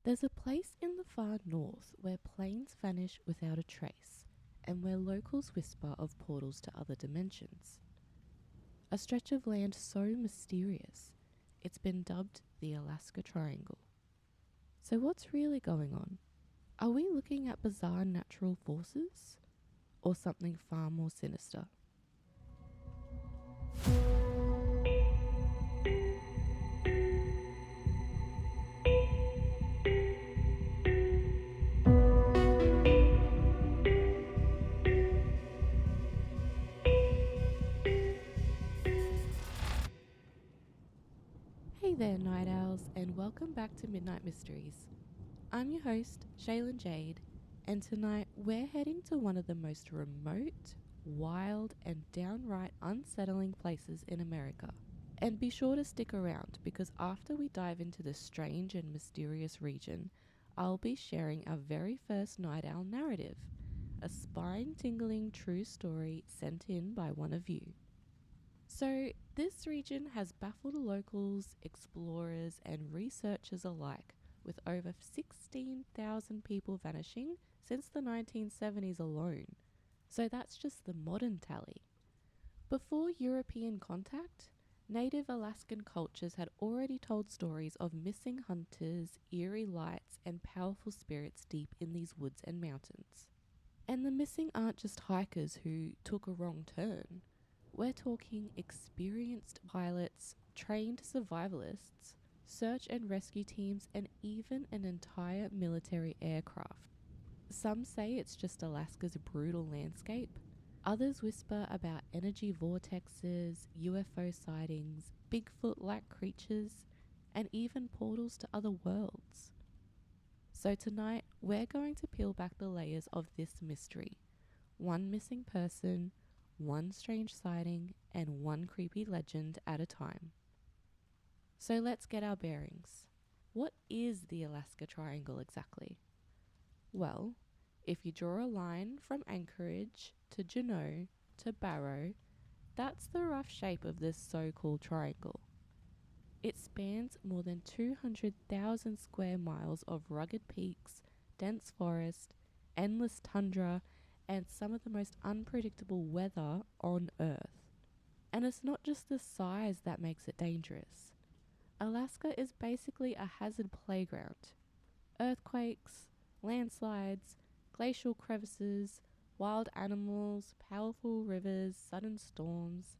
There's a place in the far north where planes vanish without a trace, and where locals whisper of portals to other dimensions. A stretch of land so mysterious, it's been dubbed the Alaska Triangle. So what's really going on? Are we looking at bizarre natural forces? Or something far more sinister? Hey there, night owls, and welcome back to Midnight Mysteries. I'm your host, Shaylin Jade, and tonight we're heading to one of the most remote, wild, and downright unsettling places in America. And be sure to stick around because after we dive into this strange and mysterious region, I'll be sharing our very first night owl narrative, a spine-tingling true story sent in by one of you. So, this region has baffled locals, explorers, and researchers alike, with over 16,000 people vanishing since the 1970s alone. So, that's just the modern tally. Before European contact, native Alaskan cultures had already told stories of missing hunters, eerie lights, and powerful spirits deep in these woods and mountains. And the missing aren't just hikers who took a wrong turn. We're talking experienced pilots, trained survivalists, search and rescue teams, and even an entire military aircraft. Some say it's just Alaska's brutal landscape. Others whisper about energy vortexes, UFO sightings, Bigfoot-like creatures, and even portals to other worlds. So tonight, we're going to peel back the layers of this mystery. One missing person, one strange sighting, and one creepy legend at a time. So let's get our bearings. What is the Alaska Triangle exactly? Well, if you draw a line from Anchorage to Juneau to Barrow, that's the rough shape of this so-called triangle. It spans more than 200,000 square miles of rugged peaks, dense forest, endless tundra, and some of the most unpredictable weather on Earth. And it's not just the size that makes it dangerous. Alaska is basically a hazard playground. Earthquakes, landslides, glacial crevices, wild animals, powerful rivers, sudden storms.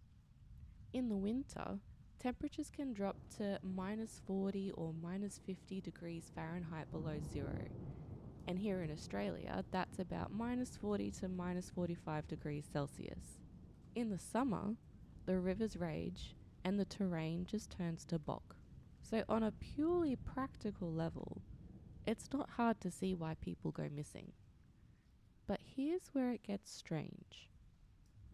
In the winter, temperatures can drop to minus 40 or minus 50 degrees Fahrenheit below zero. And here in Australia, that's about minus 40 to minus 45 degrees Celsius. In the summer, the rivers rage and the terrain just turns to bog. So on a purely practical level, it's not hard to see why people go missing. But here's where it gets strange.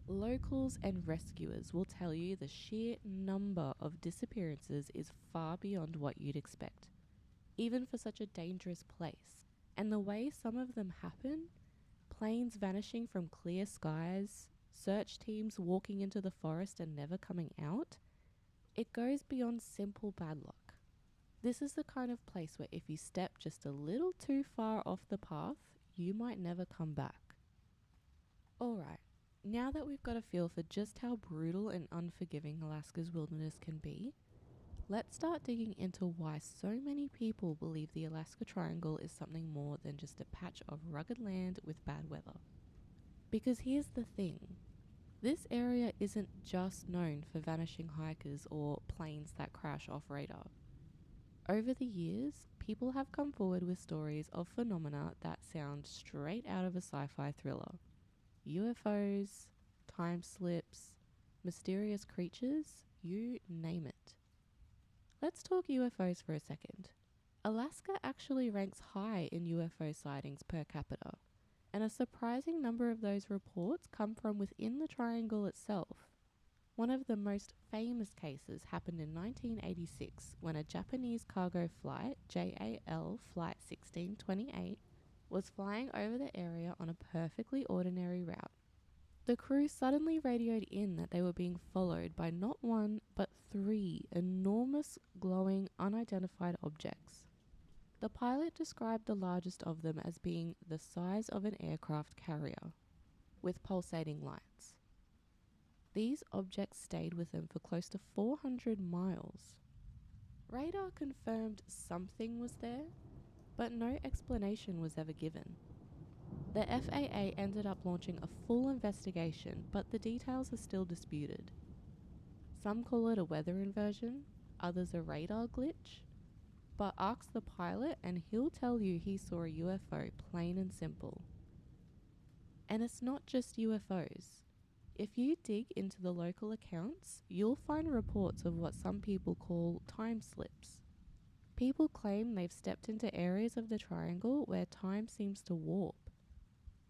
Locals and rescuers will tell you the sheer number of disappearances is far beyond what you'd expect, even for such a dangerous place. And the way some of them happen, planes vanishing from clear skies, search teams walking into the forest and never coming out, it goes beyond simple bad luck. This is the kind of place where if you step just a little too far off the path, you might never come back. Alright, now that we've got a feel for just how brutal and unforgiving Alaska's wilderness can be, let's start digging into why so many people believe the Alaska Triangle is something more than just a patch of rugged land with bad weather. Because here's the thing, this area isn't just known for vanishing hikers or planes that crash off radar. Over the years, people have come forward with stories of phenomena that sound straight out of a sci-fi thriller. UFOs, time slips, mysterious creatures, you name it. Let's talk UFOs for a second. Alaska actually ranks high in UFO sightings per capita, and a surprising number of those reports come from within the triangle itself. One of the most famous cases happened in 1986 when a Japanese cargo flight, JAL Flight 1628, was flying over the area on a perfectly ordinary route. The crew suddenly radioed in that they were being followed by not one, but 3 enormous, glowing, unidentified objects. The pilot described the largest of them as being the size of an aircraft carrier, with pulsating lights. These objects stayed with them for close to 400 miles. Radar confirmed something was there, but no explanation was ever given. The FAA ended up launching a full investigation, but the details are still disputed. Some call it a weather inversion, others a radar glitch, but ask the pilot and he'll tell you he saw a UFO, plain and simple. And it's not just UFOs. If you dig into the local accounts, you'll find reports of what some people call time slips. People claim they've stepped into areas of the triangle where time seems to warp.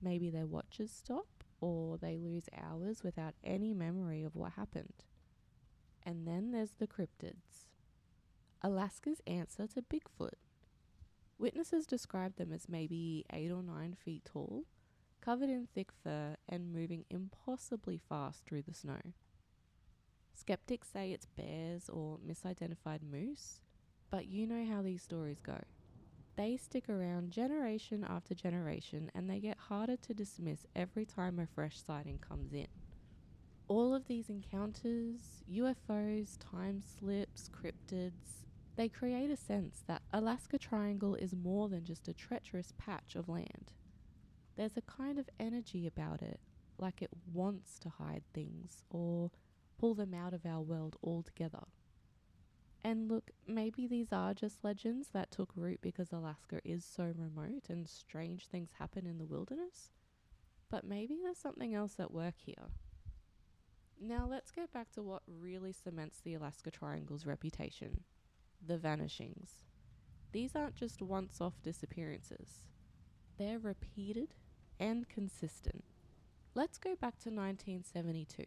Maybe their watches stop, or they lose hours without any memory of what happened. And then there's the cryptids. Alaska's answer to Bigfoot. Witnesses described them as maybe 8 or 9 feet tall, covered in thick fur and moving impossibly fast through the snow. Skeptics say it's bears or misidentified moose, but you know how these stories go. They stick around generation after generation, and they get harder to dismiss every time a fresh sighting comes in. All of these encounters, UFOs, time slips, cryptids, they create a sense that Alaska Triangle is more than just a treacherous patch of land. There's a kind of energy about it, like it wants to hide things or pull them out of our world altogether. And look, maybe these are just legends that took root because Alaska is so remote and strange things happen in the wilderness. But maybe there's something else at work here. Now let's get back to what really cements the Alaska Triangle's reputation: the vanishings. These aren't just once-off disappearances. They're repeated and consistent. Let's go back to 1972.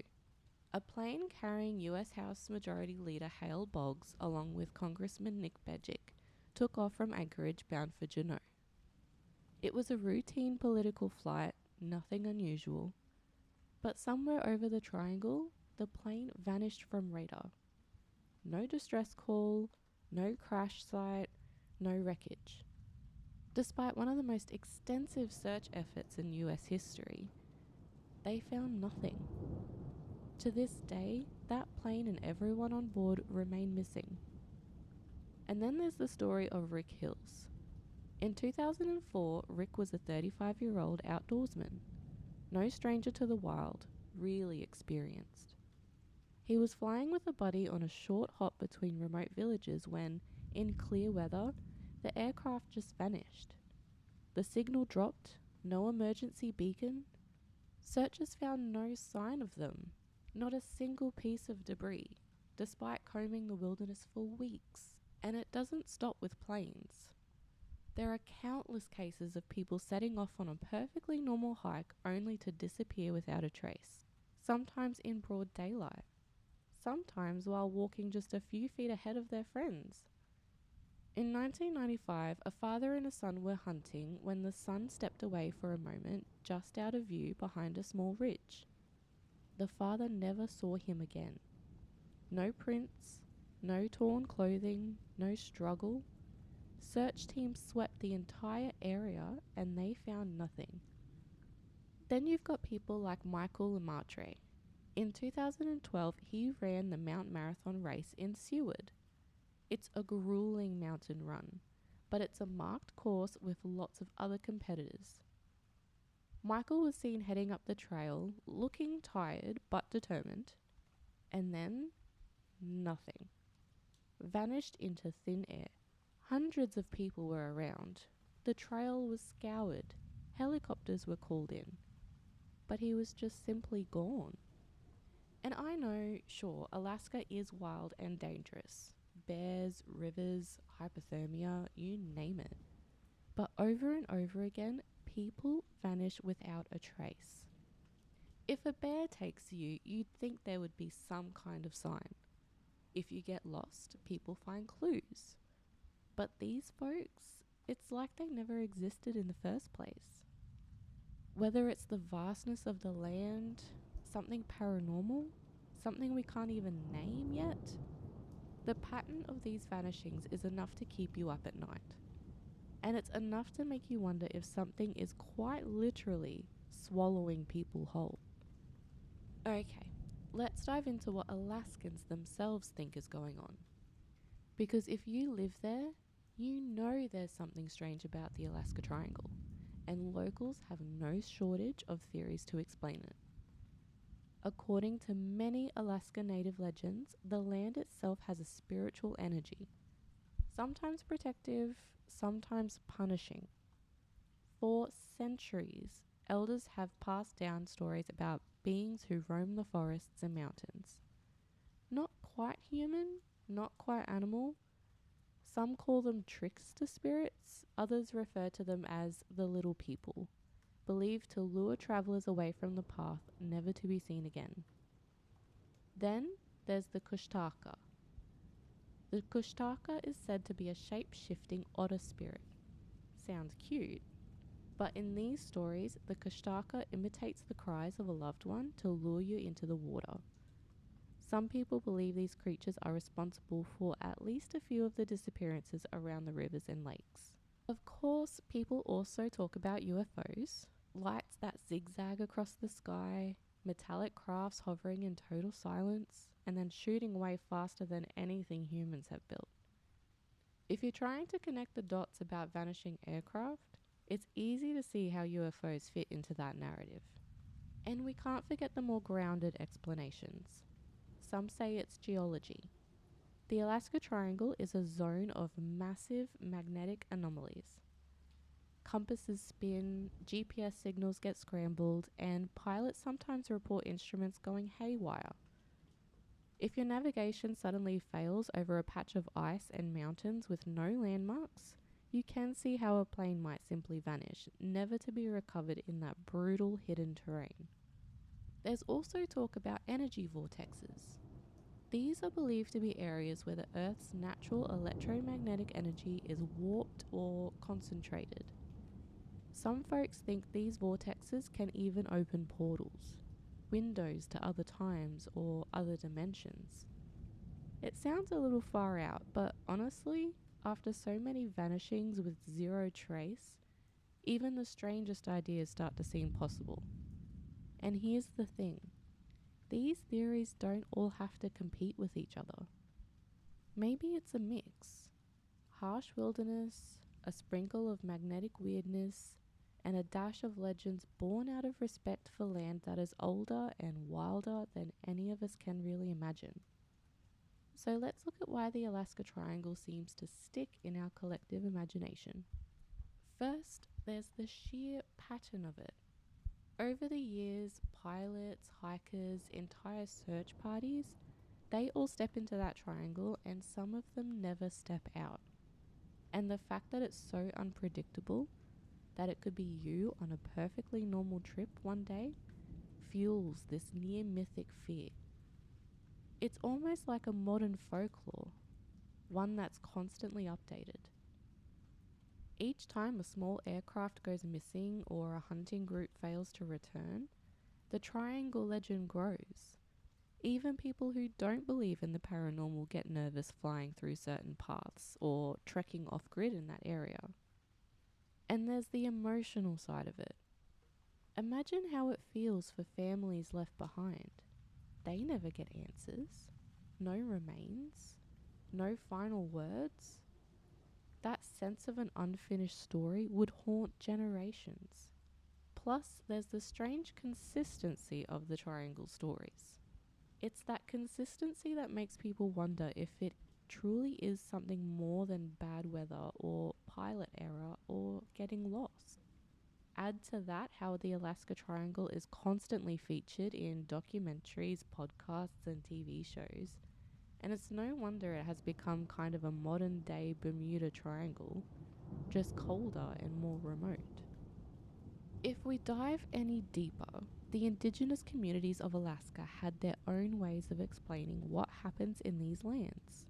A plane carrying US House Majority Leader Hale Boggs, along with Congressman Nick Bejic, took off from Anchorage bound for Juneau. It was a routine political flight, nothing unusual. But somewhere over the triangle, the plane vanished from radar. No distress call, no crash site, no wreckage. Despite one of the most extensive search efforts in US history, they found nothing. To this day, that plane and everyone on board remain missing. And then there's the story of Rick Hills. In 2004, Rick was a 35-year-old outdoorsman. No stranger to the wild, really experienced. He was flying with a buddy on a short hop between remote villages when, in clear weather, the aircraft just vanished. The signal dropped, no emergency beacon. Searchers found no sign of them, not a single piece of debris, despite combing the wilderness for weeks. And it doesn't stop with planes. There are countless cases of people setting off on a perfectly normal hike only to disappear without a trace, sometimes in broad daylight, sometimes while walking just a few feet ahead of their friends. In 1995, a father and a son were hunting when the son stepped away for a moment just out of view behind a small ridge. The father never saw him again. No prints, no torn clothing, no struggle. Search teams swept the entire area and they found nothing. Then you've got people like Michael Lemaitre. In 2012, he ran the Mount Marathon race in Seward. It's a grueling mountain run, but it's a marked course with lots of other competitors. Michael was seen heading up the trail, looking tired but determined, and then nothing. Vanished into thin air. Hundreds of people were around. The trail was scoured. Helicopters were called in. But he was just simply gone. And I know, sure, Alaska is wild and dangerous. Bears, rivers, hypothermia, you name it. But over and over again, people vanish without a trace. If a bear takes you, you'd think there would be some kind of sign. If you get lost, people find clues. But these folks, it's like they never existed in the first place. Whether it's the vastness of the land, something paranormal, something we can't even name yet, the pattern of these vanishings is enough to keep you up at night. and it's enough to make you wonder if something is quite literally swallowing people whole. Okay, let's dive into what Alaskans themselves think is going on. Because if you live there, you know there's something strange about the Alaska Triangle, and locals have no shortage of theories to explain it. According to many Alaska Native legends, the land itself has a spiritual energy, sometimes protective, sometimes punishing. For centuries, elders have passed down stories about beings who roam the forests and mountains. Not quite human, not quite animal. Some call them trickster spirits, others refer to them as the little people, believed to lure travelers away from the path, never to be seen again. Then there's the Kushtaka. The Kushtaka is said to be a shape-shifting otter spirit. Sounds cute. But in these stories, the Kushtaka imitates the cries of a loved one to lure you into the water. Some people believe these creatures are responsible for at least a few of the disappearances around the rivers and lakes. Of course, people also talk about UFOs, lights that zigzag across the sky, metallic crafts hovering in total silence, and then shooting away faster than anything humans have built. If you're trying to connect the dots about vanishing aircraft, it's easy to see how UFOs fit into that narrative. And we can't forget the more grounded explanations. Some say it's geology. The Alaska Triangle is a zone of massive magnetic anomalies. Compasses spin, GPS signals get scrambled, and pilots sometimes report instruments going haywire. If your navigation suddenly fails over a patch of ice and mountains with no landmarks, you can see how a plane might simply vanish, never to be recovered in that brutal hidden terrain. There's also talk about energy vortexes. These are believed to be areas where the Earth's natural electromagnetic energy is warped or concentrated. Some folks think these vortexes can even open portals, windows to other times or other dimensions. It sounds a little far out, but honestly, after so many vanishings with zero trace, even the strangest ideas start to seem possible. And here's the thing. These theories don't all have to compete with each other. Maybe it's a mix. Harsh wilderness, a sprinkle of magnetic weirdness, and a dash of legends born out of respect for land that is older and wilder than any of us can really imagine. So let's look at why the Alaska Triangle seems to stick in our collective imagination. First, there's the sheer pattern of it. Over the years, pilots, hikers, entire search parties, they all step into that triangle and some of them never step out. And the fact that it's so unpredictable, that it could be you on a perfectly normal trip one day, fuels this near mythic fear. It's almost like a modern folklore, one that's constantly updated. Each time a small aircraft goes missing or a hunting group fails to return, the triangle legend grows. Even people who don't believe in the paranormal get nervous flying through certain paths or trekking off-grid in that area. And there's the emotional side of it. Imagine how it feels for families left behind. They never get answers, no remains, no final words. That sense of an unfinished story would haunt generations. Plus, there's the strange consistency of the triangle stories. It's that consistency that makes people wonder if it truly is something more than bad weather or pilot error or getting lost. Add to that how the Alaska Triangle is constantly featured in documentaries, podcasts, and TV shows, and it's no wonder it has become kind of a modern day Bermuda Triangle, just colder and more remote. If we dive any deeper, the indigenous communities of Alaska had their own ways of explaining what happens in these lands.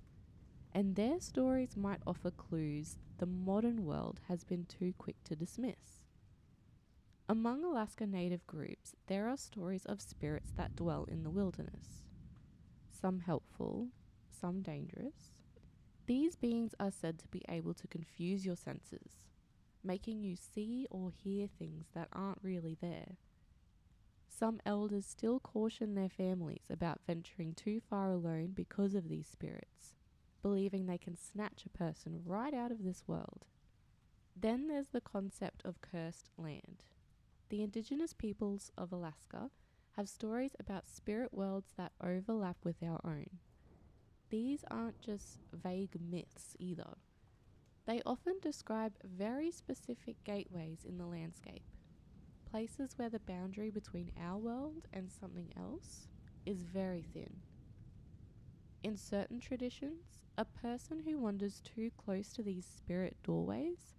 And their stories might offer clues the modern world has been too quick to dismiss. Among Alaska Native groups, there are stories of spirits that dwell in the wilderness. Some helpful, some dangerous. These beings are said to be able to confuse your senses, making you see or hear things that aren't really there. Some elders still caution their families about venturing too far alone because of these spirits, believing they can snatch a person right out of this world. Then there's the concept of cursed land. The indigenous peoples of Alaska have stories about spirit worlds that overlap with our own. These aren't just vague myths either. They often describe very specific gateways in the landscape, places where the boundary between our world and something else is very thin. In certain traditions, a person who wanders too close to these spirit doorways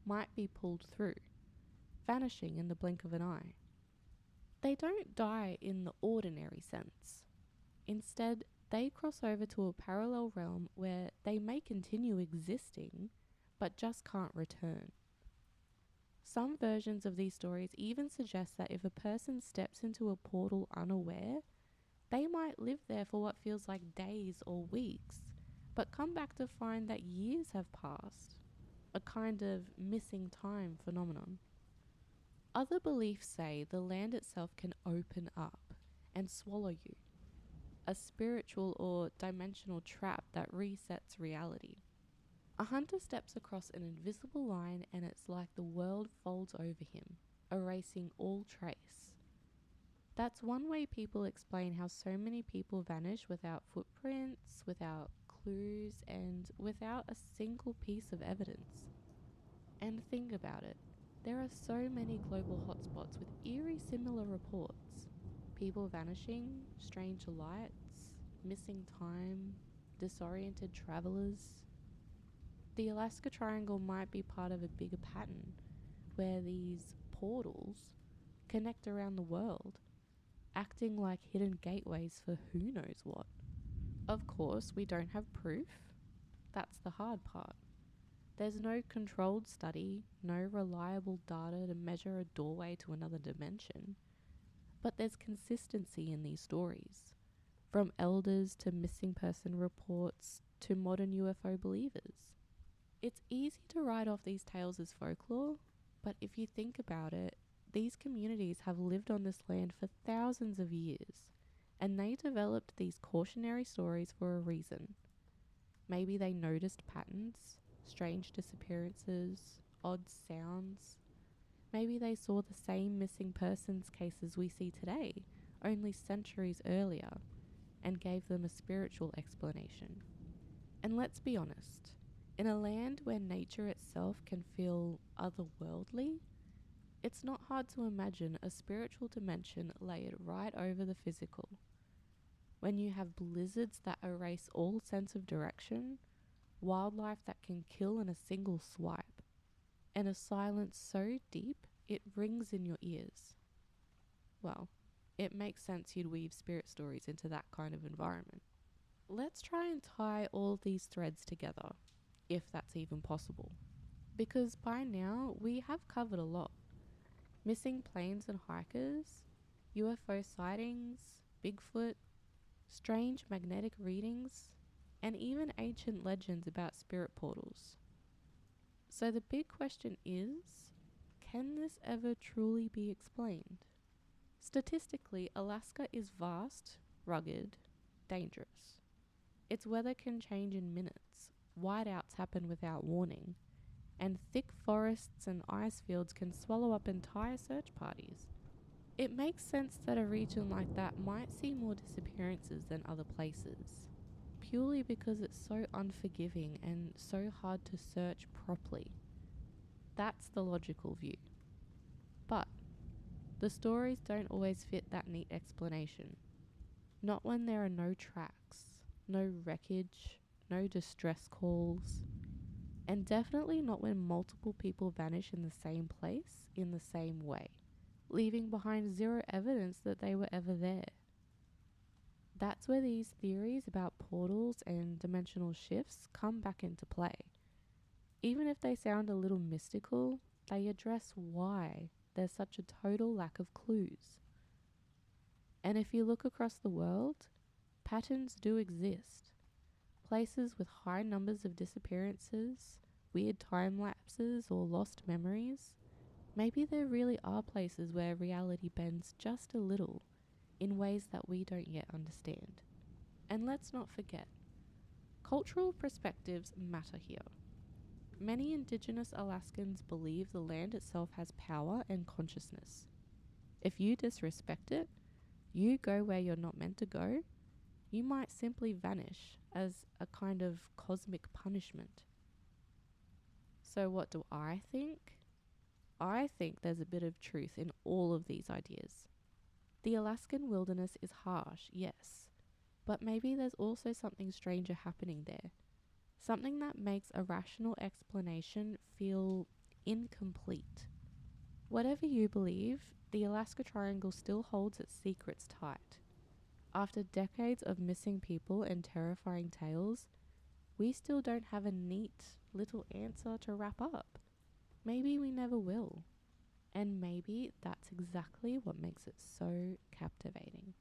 might be pulled through, vanishing in the blink of an eye. They don't die in the ordinary sense. Instead, they cross over to a parallel realm where they may continue existing, but just can't return. Some versions of these stories even suggest that if a person steps into a portal unaware, they might live there for what feels like days or weeks, but come back to find that years have passed, a kind of missing time phenomenon. Other beliefs say the land itself can open up and swallow you, a spiritual or dimensional trap that resets reality. A hunter steps across an invisible line and it's like the world folds over him, erasing all trace. That's one way people explain how so many people vanish without footprints, without clues, and without a single piece of evidence. And think about it. There are so many global hotspots with eerie similar reports. People vanishing, strange lights, missing time, disoriented travelers. The Alaska Triangle might be part of a bigger pattern where these portals connect around the world, acting like hidden gateways for who knows what. Of course, we don't have proof. That's the hard part. There's no controlled study, no reliable data to measure a doorway to another dimension. But there's consistency in these stories, from elders to missing person reports to modern UFO believers. It's easy to write off these tales as folklore, but if you think about it, these communities have lived on this land for thousands of years, and they developed these cautionary stories for a reason. Maybe they noticed patterns, strange disappearances, odd sounds. Maybe they saw the same missing persons cases we see today, only centuries earlier, and gave them a spiritual explanation. And let's be honest, in a land where nature itself can feel otherworldly, it's not hard to imagine a spiritual dimension layered right over the physical. When you have blizzards that erase all sense of direction, wildlife that can kill in a single swipe, and a silence so deep it rings in your ears. Well, it makes sense you'd weave spirit stories into that kind of environment. Let's try and tie all these threads together, if that's even possible. Because by now, we have covered a lot. Missing planes and hikers, UFO sightings, Bigfoot, strange magnetic readings, and even ancient legends about spirit portals. So the big question is, can this ever truly be explained? Statistically, Alaska is vast, rugged, dangerous. Its weather can change in minutes, whiteouts happen without warning, and thick forests and ice fields can swallow up entire search parties. It makes sense that a region like that might see more disappearances than other places, purely because it's so unforgiving and so hard to search properly. That's the logical view. But the stories don't always fit that neat explanation. Not when there are no tracks, no wreckage, no distress calls, and definitely not when multiple people vanish in the same place in the same way, leaving behind zero evidence that they were ever there. That's where these theories about portals and dimensional shifts come back into play. Even if they sound a little mystical, they address why there's such a total lack of clues. And if you look across the world, patterns do exist. Places with high numbers of disappearances, weird time lapses or lost memories. Maybe there really are places where reality bends just a little in ways that we don't yet understand. And let's not forget, cultural perspectives matter here. Many Indigenous Alaskans believe the land itself has power and consciousness. If you disrespect it, you go where you're not meant to go, you might simply vanish as a kind of cosmic punishment. So, what do I think? I think there's a bit of truth in all of these ideas. The Alaskan wilderness is harsh, yes, but maybe there's also something stranger happening there. Something that makes a rational explanation feel incomplete. Whatever you believe, the Alaska Triangle still holds its secrets tight. After decades of missing people and terrifying tales, we still don't have a neat little answer to wrap up. Maybe we never will. And maybe that's exactly what makes it so captivating.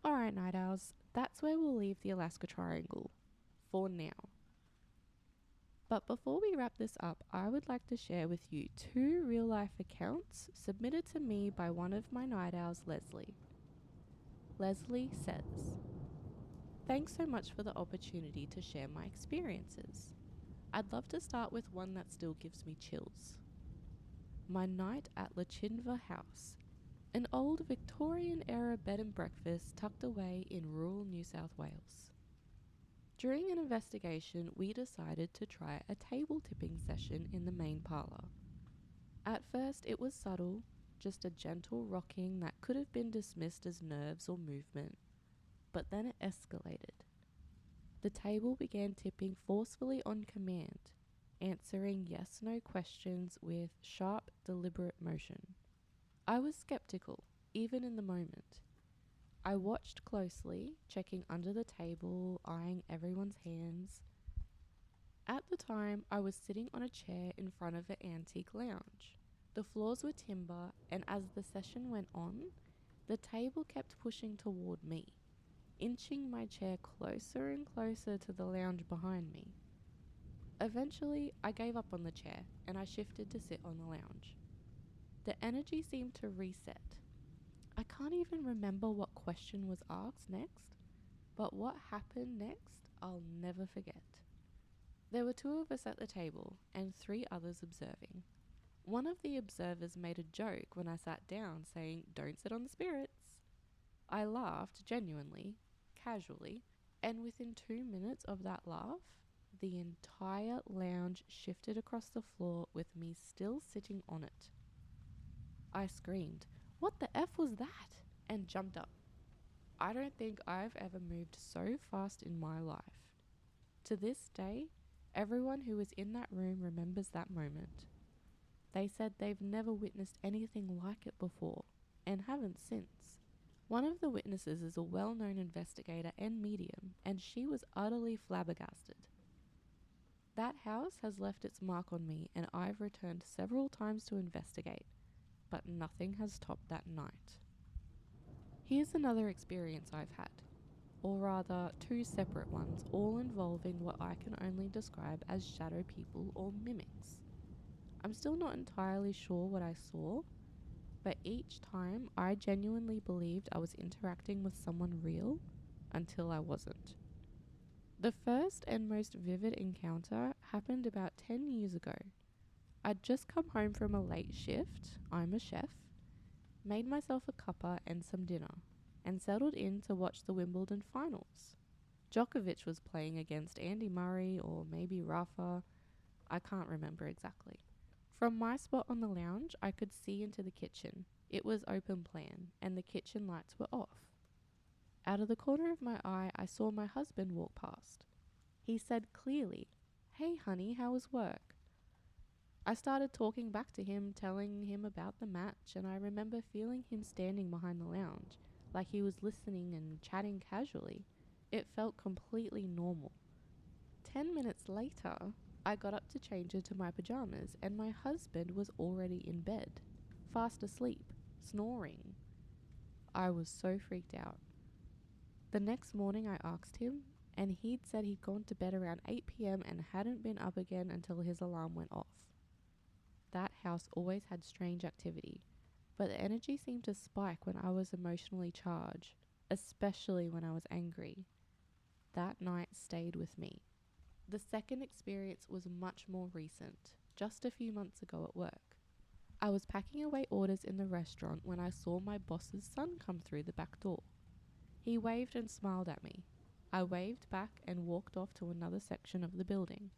Alright, Night Owls, that's where we'll leave the Alaska Triangle. For now. But before we wrap this up, I would like to share with you 2 real life accounts submitted to me by one of my night owls, Leslie. Leslie says, "Thanks so much for the opportunity to share my experiences. I'd love to start with one that still gives me chills. My night at Lachinva House, an old Victorian era bed and breakfast tucked away in rural New South Wales. During an investigation, we decided to try a table tipping session in the main parlour. At first, it was subtle, just a gentle rocking that could have been dismissed as nerves or movement, but then it escalated. The table began tipping forcefully on command, answering yes-no questions with sharp, deliberate motion. I was skeptical, even in the moment. I watched closely, checking under the table, eyeing everyone's hands. At the time, I was sitting on a chair in front of an antique lounge. The floors were timber, and as the session went on, the table kept pushing toward me, inching my chair closer and closer to the lounge behind me. Eventually, I gave up on the chair, and I shifted to sit on the lounge. The energy seemed to reset. I can't even remember what question was asked next, but what happened next, I'll never forget. There were 2 of us at the table and 3 others observing. One of the observers made a joke when I sat down, saying, "Don't sit on the spirits." I laughed genuinely, casually, and within 2 minutes of that laugh, the entire lounge shifted across the floor with me still sitting on it. I screamed, "What the F was that?" and jumped up. I don't think I've ever moved so fast in my life. To this day, everyone who was in that room remembers that moment. They said they've never witnessed anything like it before, and haven't since. One of the witnesses is a well-known investigator and medium, and she was utterly flabbergasted. That house has left its mark on me, and I've returned several times to investigate, but nothing has topped that night. Here's another experience I've had, or rather 2 separate ones, all involving what I can only describe as shadow people or mimics. I'm still not entirely sure what I saw, but each time I genuinely believed I was interacting with someone real until I wasn't. The first and most vivid encounter happened about 10 years ago. I'd just come home from a late shift, I'm a chef, made myself a cuppa and some dinner, and settled in to watch the Wimbledon finals. Djokovic was playing against Andy Murray or maybe Rafa, I can't remember exactly. From my spot on the lounge, I could see into the kitchen. It was open plan, and the kitchen lights were off. Out of the corner of my eye, I saw my husband walk past. He said clearly, "Hey honey, how was work?" I started talking back to him, telling him about the match, and I remember feeling him standing behind the lounge, like he was listening and chatting casually. It felt completely normal. 10 minutes later, I got up to change into my pajamas, and my husband was already in bed, fast asleep, snoring. I was so freaked out. The next morning I asked him, and he'd said he'd gone to bed around 8 p.m. and hadn't been up again until his alarm went off. That house always had strange activity, but the energy seemed to spike when I was emotionally charged, especially when I was angry. That night stayed with me. The second experience was much more recent, just a few months ago at work. I was packing away orders in the restaurant when I saw my boss's son come through the back door. He waved and smiled at me. I waved back and walked off to another section of the building.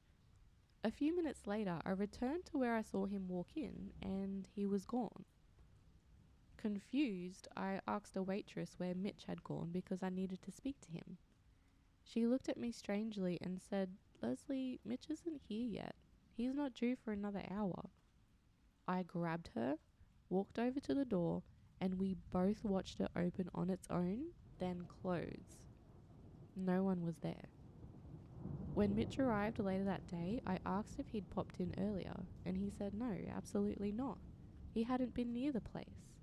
A few minutes later, I returned to where I saw him walk in, and he was gone. Confused, I asked a waitress where Mitch had gone because I needed to speak to him. She looked at me strangely and said, "Leslie, Mitch isn't here yet. He's not due for another hour." I grabbed her, walked over to the door, and we both watched it open on its own, then close. No one was there. When Mitch arrived later that day, I asked if he'd popped in earlier, and he said no, absolutely not. He hadn't been near the place.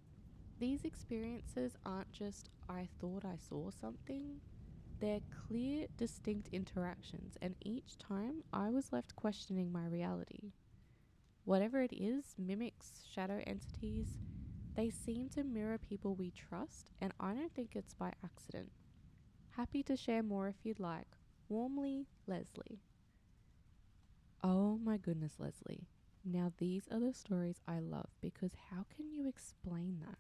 These experiences aren't just "I thought I saw something." They're clear, distinct interactions, and each time I was left questioning my reality. Whatever it is, mimics, shadow entities, they seem to mirror people we trust, and I don't think it's by accident. Happy to share more if you'd like. Warmly, Leslie. Oh my goodness, Leslie. Now these are the stories I love, because how can you explain that?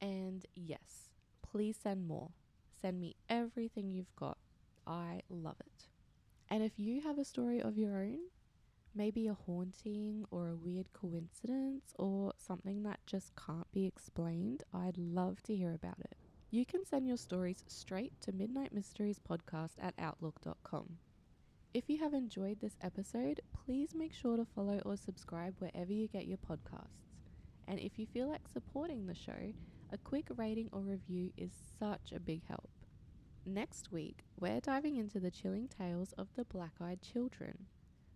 And yes, please send more. Send me everything you've got. I love it. And if you have a story of your own, maybe a haunting or a weird coincidence or something that just can't be explained, I'd love to hear about it. You can send your stories straight to midnightmysteriespodcast@outlook.com. If you have enjoyed this episode, please make sure to follow or subscribe wherever you get your podcasts. And if you feel like supporting the show, a quick rating or review is such a big help. Next week, we're diving into the chilling tales of the black-eyed children.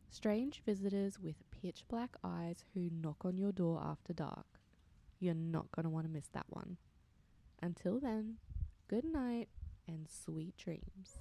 Strange visitors with pitch black eyes who knock on your door after dark. You're not going to want to miss that one. Until then, good night and sweet dreams.